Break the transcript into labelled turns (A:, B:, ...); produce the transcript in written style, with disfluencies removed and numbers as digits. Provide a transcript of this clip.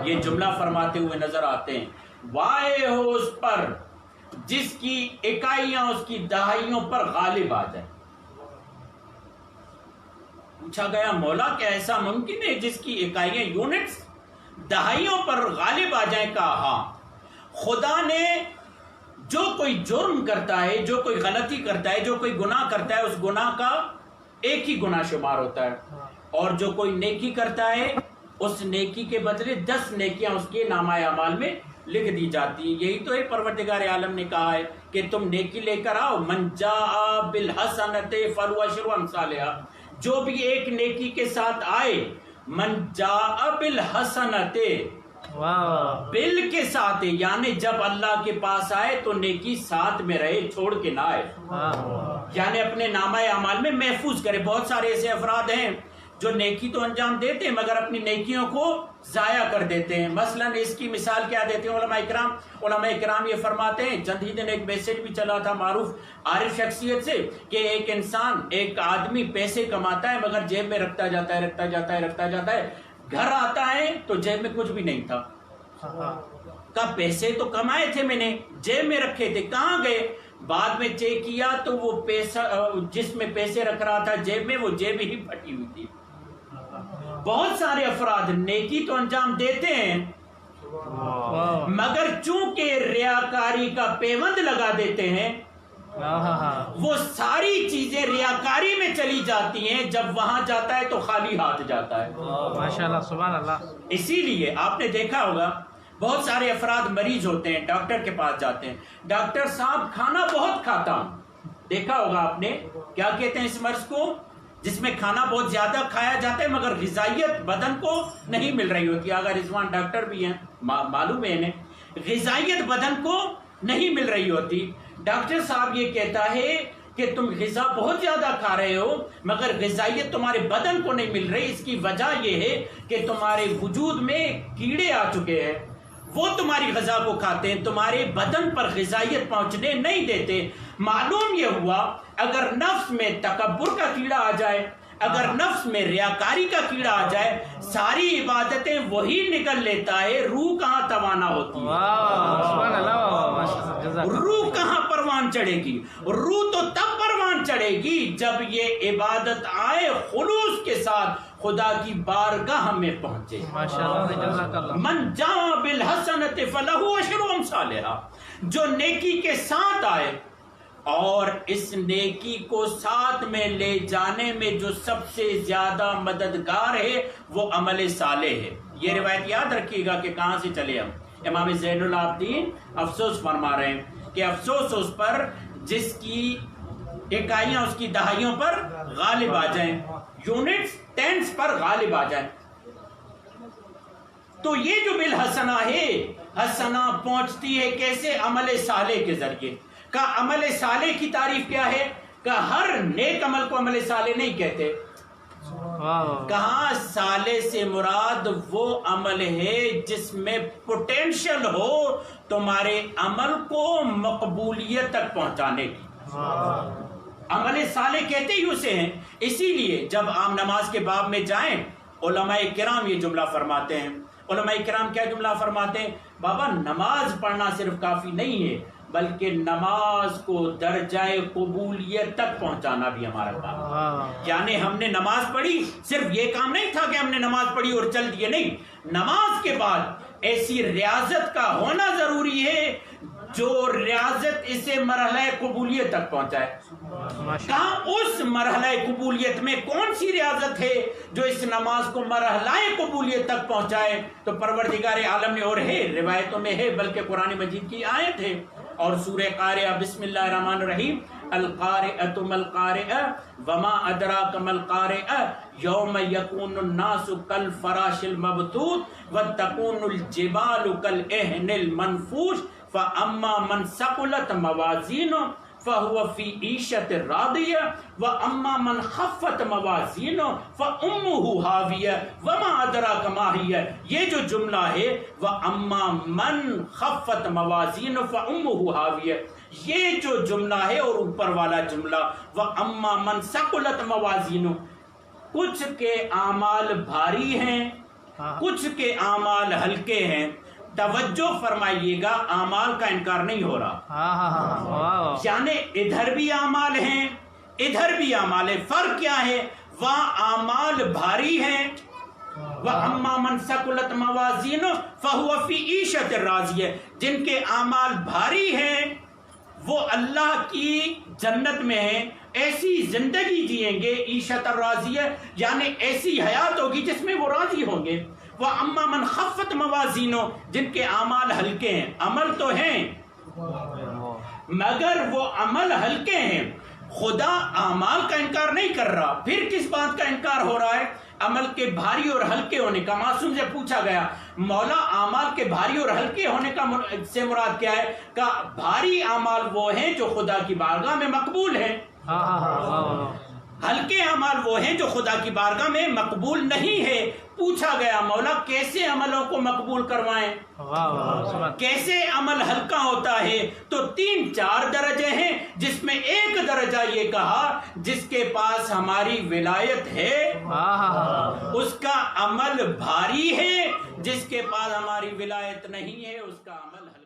A: یہ جملہ فرماتے ہوئے نظر آتے ہیں، وائے ہو اس پر جس کی اکائیاں اس کی دہائیوں پر غالب آ جائیں۔ پوچھا گیا مولا کیا ایسا ممکن ہے جس کی اکائیاں یونٹس دہائیوں پر غالب آ جائیں؟ کہا ہاں، خدا نے جو کوئی جرم کرتا ہے، جو کوئی غلطی کرتا ہے، جو کوئی گناہ کرتا ہے، اس گناہ کا ایک ہی گناہ شمار ہوتا ہے، اور جو کوئی نیکی کرتا ہے اس نیکی کے بدلے 10 نیکیاں اس کے نامہ اعمال میں لکھ دی جاتی ہیں۔ یہی تو ہے پروردگار عالم نے کہا ہے کہ تم نیکی لے کر آؤ، من جاء بالحسنۃ فلہ عشر امثالھا، جو بھی ایک نیکی کے ساتھ آئے، من جاء بالحسنۃ، بل کے ساتھ، یعنی جب اللہ کے پاس آئے تو نیکی ساتھ میں رہے، چھوڑ کے نہ آئے، یعنی اپنے نامہ اعمال میں محفوظ کرے۔ بہت سارے ایسے افراد ہیں جو نیکی تو انجام دیتے ہیں مگر اپنی نیکیوں کو ضائع کر دیتے ہیں۔ مثلا اس کی مثال کیا دیتے ہیں علماء اکرام یہ فرماتے ہیں، چند ہی دن ایک میسج بھی چلا تھا معروف عارف شخصیت سے، کہ ایک آدمی پیسے کماتا ہے مگر جیب میں رکھتا جاتا ہے، گھر آتا ہے تو جیب میں کچھ بھی نہیں تھا۔ کہا پیسے تو کمائے تھے میں نے، جیب میں رکھے تھے، کہاں گئے؟ بعد میں چیک کیا تو وہ پیسہ جس میں پیسے رکھ رہا تھا جیب میں، وہ جیب ہی پھٹی ہوئی تھی۔ بہت سارے افراد نیکی تو انجام دیتے ہیں مگر چونکہ ریاکاری کا پیوند لگا دیتے ہیں، وہ ساری چیزیں ریاکاری میں چلی جاتی ہیں، جب وہاں جاتا ہے تو خالی ہاتھ جاتا ہے۔
B: ماشاءاللہ، سبحان اللہ۔
A: اسی لیے آپ نے دیکھا ہوگا بہت سارے افراد مریض ہوتے ہیں، ڈاکٹر کے پاس جاتے ہیں، ڈاکٹر صاحب کھانا بہت کھاتا ہوں، دیکھا ہوگا آپ نے کیا کہتے ہیں اس مرض کو، جس میں کھانا بہت زیادہ کھایا جاتا ہے مگر غذائیت بدن کو نہیں مل رہی ہوتی۔ اگر رضوان ڈاکٹر بھی ہیں، معلوم ہے انہیں، غذائیت بدن کو نہیں مل رہی ہوتی۔ ڈاکٹر صاحب یہ کہتا ہے کہ تم غذا بہت زیادہ کھا رہے ہو مگر غذائیت تمہارے بدن کو نہیں مل رہی، اس کی وجہ یہ ہے کہ تمہارے وجود میں کیڑے آ چکے ہیں، وہ تمہاری غذا کو کھاتے ہیں، تمہارے بدن پر غذائیت پہنچنے نہیں دیتے۔ معلوم یہ ہوا اگر نفس میں تکبر کا کیڑا آ جائے، اگر نفس میں ریاکاری کا کیڑا آ جائے، ساری عبادتیں وہی نکل لیتا ہے، روح کہاں توانا ہوتی ہے؟ روح کہاں پروان چڑھے گی؟ روح تو تب پروان چڑھے گی جب یہ عبادت آئے خلوص کے ساتھ خدا کی بارگاہ میں پہنچے۔ من جاء بالحسنۃ فلہ عشر امثالھا، جو نیکی کے ساتھ آئے اور اس نیکی کو ساتھ میں لے جانے میں جو سب سے زیادہ مددگار ہے وہ عمل صالح ہے۔ یہ روایت یاد رکھیے گا کہ کہاں سے چلے ہم۔ امام زین العابدین افسوس فرما رہے ہیں کہ افسوس اس پر جس کی اکائیاں اس کی دہائیوں پر غالب آ جائیں، یونٹس ٹینس پر غالب آ جائیں۔ تو یہ جو بالحسنہ ہے، حسنہ پہنچتی ہے کیسے؟ عمل صالح کے ذریعے۔ کہ عمل صالح کی تعریف کیا ہے؟ کہ ہر نیک عمل کو عمل صالح نہیں کہتے۔ کہاں صالح سے مراد وہ عمل ہے جس میں پوٹینشل ہو تمہارے عمل کو مقبولیت تک پہنچانے کی۔ عمل صالح کہتے ہی اسے ہیں۔ اسی لیے جب آپ نماز کے باب میں جائیں، علماء کرام یہ جملہ فرماتے ہیں۔ علماء کرام کیا جملہ فرماتے ہیں؟ بابا نماز پڑھنا صرف کافی نہیں ہے بلکہ نماز کو درجہ قبولیت تک پہنچانا بھی ہمارا کام ہے۔ یعنی ہم نے نماز پڑھی، صرف یہ کام نہیں تھا کہ ہم نے نماز پڑھی اور چل دیے، نہیں، نماز کے بعد ایسی ریاضت کا ہونا ضروری ہے جو ریاضت اسے مرحلہ قبولیت تک پہنچائے۔ کہاں اس مرحلہ قبولیت میں کون سی ریاضت ہے جو اس نماز کو مرحلہ قبولیت تک پہنچائے؟ تو پروردگار عالم نے، اور ہے روایتوں میں ہے بلکہ قرآن مجید کی آیت ہے، اور سورہ قاریہ بسم اللہ الرحمن الرحیم، القارئۃ ما القارئہ وما ادراک ما القارئہ یوم یکون الناس کالفراش المبثوث وتکون الجبال کالعہن المنفوش فاما من ثقلت موازینہ فهو فی عیشۃ راضیہ واما من خفت موازینہ فامہ ہاویہ وما ادراک ما ہی۔ یہ جو جملہ ہے واما من خفت موازینہ فامہ ہاویہ، یہ جو جملہ ہے اور اوپر والا جملہ واما من ثقلت موازینہ، کچھ کے اعمال بھاری ہیں کچھ کے اعمال ہلکے ہیں. توجہ فرمائیے گا، اعمال کا انکار نہیں ہو رہا. یعنی ادھر بھی اعمال ہیں ادھر بھی اعمال ہیں. فرق کیا ہے؟ وہاں اعمال بھاری ہیں، وَأَمَّا مَنْ ثَقُلَتْ مَوَازِينُهُ فَهُوَ فِي عِيشَةٍ رَاضِيَةٍ. جن کے اعمال بھاری ہیں وہ اللہ کی جنت میں ہیں، ایسی زندگی جئیں گے عیشت راضیہ، یعنی ایسی حیات ہوگی جس میں وہ راضی ہوں گے. وَأَمَّا مَنْ خَفَّتْ مَوَازِينُهُ. جن کے اعمال ہلکے ہیں، عمل تو ہیں مگر وہ عمل ہلکے ہیں. خدا اعمال کا انکار نہیں کر رہا، پھر کس بات کا انکار ہو رہا ہے؟ عمل کے بھاری اور ہلکے ہونے کا. معصوم سے پوچھا گیا مولا اعمال کے بھاری اور ہلکے ہونے کا سے مراد کیا ہے؟ کہ بھاری اعمال وہ ہیں جو خدا کی بارگاہ میں مقبول ہیں، ہلکے اعمال وہ ہیں جو خدا کی بارگاہ میں مقبول نہیں ہے. پوچھا گیا مولا کیسے عملوں کو مقبول کروائیں، کیسے عمل ہلکا ہوتا ہے؟ تو 3-4 درجے ہیں، جس میں ایک درجہ یہ کہا جس کے پاس ہماری ولایت ہے اس کا عمل بھاری ہے، جس کے پاس ہماری ولایت نہیں ہے اس کا عمل ہلکا.